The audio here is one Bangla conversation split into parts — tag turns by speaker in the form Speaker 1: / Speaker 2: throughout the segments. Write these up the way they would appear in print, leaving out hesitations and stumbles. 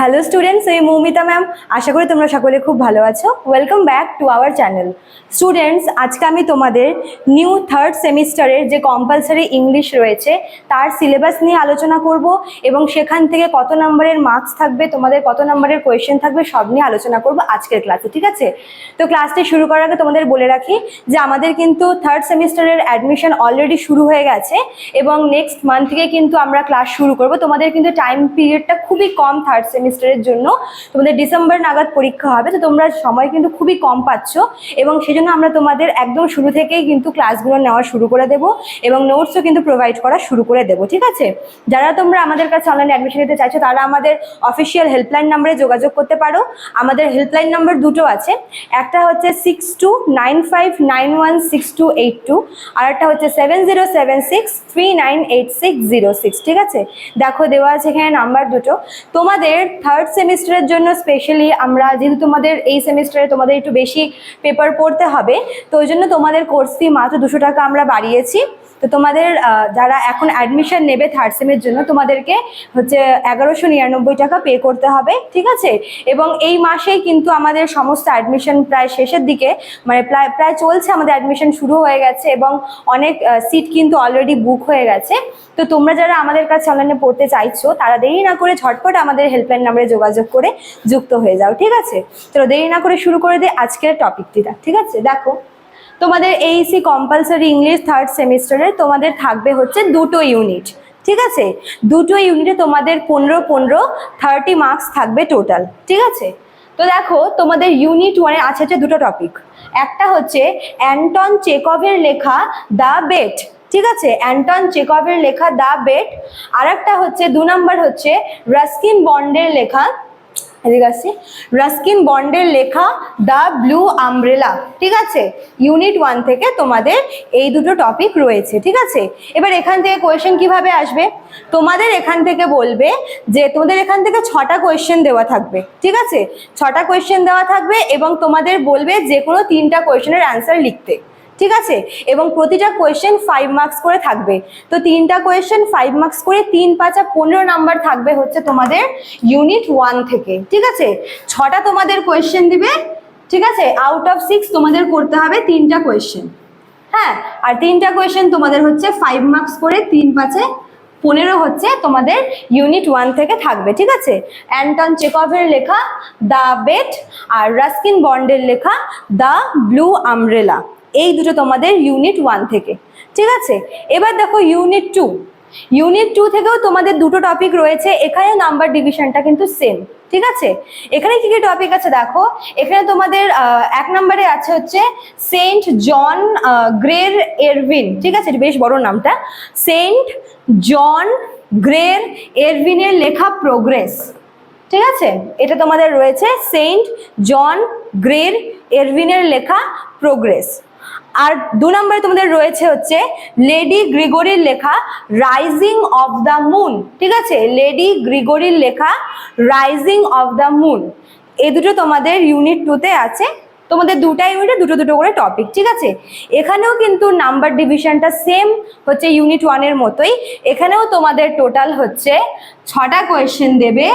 Speaker 1: হ্যালো স্টুডেন্টস, আমি মৌমিতা ম্যাম। আশা করি তোমরা সকলে খুব ভালো আছো। Welcome back to our channel. Students, আজকে আমি তোমাদের নিউ থার্ড সেমিস্টারের যে কম্পালসারি ইংলিশ রয়েছে তার সিলেবাস নিয়ে আলোচনা করব এবং সেখান থেকে কত নম্বরের মার্কস থাকবে, তোমাদের কত নম্বরের কোয়েশ্চেন থাকবে, সব নিয়ে আলোচনা করব আজকের ক্লাসে। ঠিক আছে? তো ক্লাসটি শুরু করার আগে তোমাদের বলে রাখি যে আমাদের কিন্তু থার্ড সেমিস্টারের অ্যাডমিশন অলরেডি শুরু হয়ে গেছে এবং নেক্সট মান্থ থেকে কিন্তু আমরা ক্লাস শুরু করব। তোমাদের কিন্তু টাইম পিরিয়ডটা খুবই কম থার্ড সেমিস্টারের জন্য। তোমাদের ডিসেম্বর নাগাদ পরীক্ষা হবে, তো তোমরা সময় কিন্তু খুবই কম পাচ্ছ এবং সেজন্য আমরা তোমাদের একদম শুরু থেকেই কিন্তু ক্লাসগুলো নেওয়া শুরু করে দেবো এবং নোটসও কিন্তু প্রোভাইড করা শুরু করে দেবো। ঠিক আছে? যারা তোমরা আমাদের কাছে অনলাইনে অ্যাডমিশন নিতে চাইছো তারা আমাদের অফিসিয়াল হেল্পলাইন নাম্বারে যোগাযোগ করতে পারো। আমাদের হেল্পলাইন নাম্বার দুটো আছে, একটা হচ্ছে 6295916282 আর একটা হচ্ছে 7076398606। ঠিক আছে? দেখো দেওয়া আছে এখানে নাম্বার দুটো। তোমাদের থার্ড সেমিস্টারের জন্য স্পেশালি আমরা যেহেতু তোমাদের এই সেমিস্টারে তোমাদের একটু বেশি পেপার পড়তে হবে, তো ওই জন্য তোমাদের কোর্স ফি মাত্র 200 টাকা আমরা বাড়িয়েছি। তো তোমাদের যারা এখন অ্যাডমিশন নেবে থার্ড সেমের জন্য তোমাদেরকে হচ্ছে 1199 টাকা পে করতে হবে। ঠিক আছে? এবং এই মাসেই কিন্তু আমাদের সমস্ত অ্যাডমিশন প্রায় শেষের দিকে, মানে প্রায় চলছে, আমাদের অ্যাডমিশন শুরু হয়ে গেছে এবং অনেক সিট কিন্তু অলরেডি বুক হয়ে গেছে। তো তোমরা যারা আমাদের কাছে অনলাইনে পড়তে চাইছো তারা দেরি না করে ঝটপট আমাদের হেল্পলাইন নাম্বারে যোগাযোগ করে যুক্ত হয়ে যাও। ঠিক আছে? তো দেরি না করে শুরু করে দিই আজকের টপিকটিটা। ঠিক আছে? দেখো, তোমাদের এইসি কম্পালসারি ইংলিশ থার্ড সেমিস্টারে তোমাদের থাকবে হচ্ছে দুটো ইউনিট। ঠিক আছে? দুটো ইউনিটে তোমাদের 15 30 মার্কস থাকবে টোটাল। ঠিক আছে? তো দেখো, তোমাদের ইউনিট 1-এ আছে হচ্ছে দুটো টপিক। একটা হচ্ছে অ্যান্টন চেকভের লেখা দ্য বেট। ঠিক আছে? অ্যান্টন চেকভের লেখা দ্য বেট। আর একটা হচ্ছে 2 নম্বর হচ্ছে রাস্কিন বন্ডের লেখা, রাস্কিন বন্ডের লেখা দ্য ব্লু আমব্রেলা। ঠিক আছে? ইউনিট 1 থেকে তোমাদের এই দুটো টপিক রয়েছে। ঠিক আছে? এবার এখান থেকে কোয়েশ্চেন কিভাবে আসবে, তোমাদের এখান থেকে বলবে যে তোমাদের এখান থেকে 6টা কোয়েশ্চেন দেওয়া থাকবে। ঠিক আছে? 6টা কোয়েশ্চেন দেওয়া থাকবে এবং তোমাদের বলবে যে কোনো 3টা কোয়েশ্চেনের অ্যান্সার লিখতে। ঠিক আছে? এবং প্রতিটা কোয়েশ্চেন 5 মার্কস করে থাকবে। তো 3টা কোয়েশ্চেন 5 মার্কস করে 3 5 15 নাম্বার থাকবে হচ্ছে তোমাদের ইউনিট 1 থেকে। ঠিক আছে? 6টা তোমাদের কোয়েশ্চেন দিবে। ঠিক আছে? আউট অফ 6 তোমাদের করতে হবে 3টা কোয়েশ্চেন। হ্যাঁ, আর 3টা কোয়েশ্চেন তোমাদের হচ্ছে 5 মার্কস করে 3 5 15 হচ্ছে তোমাদের ইউনিট 1 থেকে থাকবে। ঠিক আছে? অ্যান্টন চেকভের লেখা দ্য বেট আর রাস্কিন বন্ডের লেখা দ্য ব্লু আমব্রেলা, এই দুটো তোমাদের ইউনিট 1 থেকে। ঠিক আছে? এবার দেখো ইউনিট 2। ইউনিট 2 থেকেও তোমাদের দুটো টপিক রয়েছে, এখানে নাম্বার ডিভিশনটা কিন্তু সেম। ঠিক আছে? এখানে কি কি টপিক আছে দেখো, এখানে তোমাদের 1 নম্বরে আছে হচ্ছে সেন্ট জন গ্রের এরভিন। ঠিক আছে? বেশ বড় নামটা, সেন্ট জন গ্রের এরভিনের লেখা প্রোগ্রেস। ঠিক আছে? এটা তোমাদের রয়েছে সেন্ট জন গ্রের এরভিনের লেখা প্রোগ্রেস। আর 2 নম্বরে তোমাদের রয়েছে হচ্ছে লেডি গ্রিগরির লেখা রাইজিং অফ দ্য মুন। ঠিক আছে? লেডি গ্রিগরির লেখা রাইজিং অফ দ্য মুন, এই দুটো তোমাদের ইউনিট 2-তে আছে। তোমাদের দুটা ইউনিটে দুটো দুটো করে টপিক। ঠিক আছে? এখানেও কিন্তু নাম্বার ডিভিশনটা সেম হচ্ছে ইউনিট 1-এর মতোই। এখানেও তোমাদের টোটাল হচ্ছে 6টা কোয়েশ্চেন দেবে,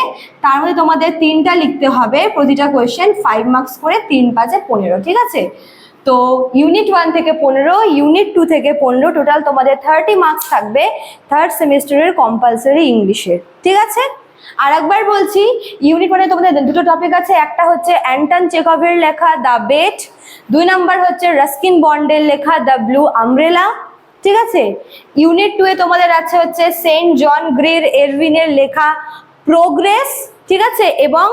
Speaker 1: তার মধ্যে তোমাদের 3টা লিখতে হবে, প্রতিটা কোয়েশ্চেন 5 মার্কস করে 3 5 15। ঠিক আছে? তো ইউনিট 1 থেকে 15, ইউনিট 2 থেকে 15, টোটাল তোমাদের 30 মার্কস থাকবে থার্ড সেমিস্টারের কম্পালসারি ইংলিশের। ঠিক আছে? আর একবার বলছি, ইউনিট 1-এ তোমাদের দুটো টপিক আছে, একটা হচ্ছে অ্যান্টন চেকভের লেখা দ্য বেট, 2 নম্বর হচ্ছে রাস্কিন বন্ডের লেখা দ্য ব্লু আমব্রেলা। ঠিক আছে? ইউনিট 2-এ তোমাদের আছে হচ্ছে সেন্ট জন গ্রের এরভিনের লেখা প্রোগ্রেস। ঠিক আছে? এবং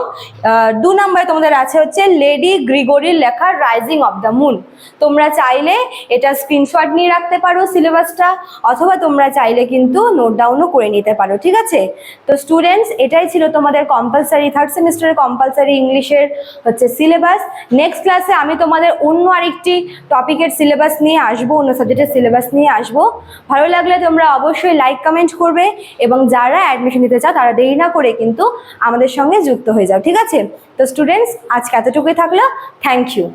Speaker 1: 2 নম্বরে তোমাদের আছে হচ্ছে লেডি গ্রিগরির লেখা রাইজিং অফ দ্য মুন। তোমরা চাইলে এটা স্ক্রিনশট নিয়ে রাখতে পারো সিলেবাসটা, অথবা তোমরা চাইলে কিন্তু নোট ডাউনও করে নিতে পারো। ঠিক আছে? তো স্টুডেন্টস, এটাই ছিল তোমাদের কম্পালসারি থার্ড সেমিস্টারের কম্পালসারি ইংলিশের হচ্ছে সিলেবাস। নেক্সট ক্লাসে আমি তোমাদের অন্য আরেকটি টপিকের সিলেবাস নিয়ে আসবো, অন্য সাবজেক্টের সিলেবাস নিয়ে আসবো। ভালো লাগলে তোমরা অবশ্যই লাইক কমেন্ট করবে এবং যারা অ্যাডমিশন নিতে চাও তারা দেরি না করে কিন্তু আমাদের সঙ্গে যুক্ত হয়ে যাও। ঠিক আছে? তো স্টুডেন্টস, আজকে এতটুকুই থাকলো। Thank you.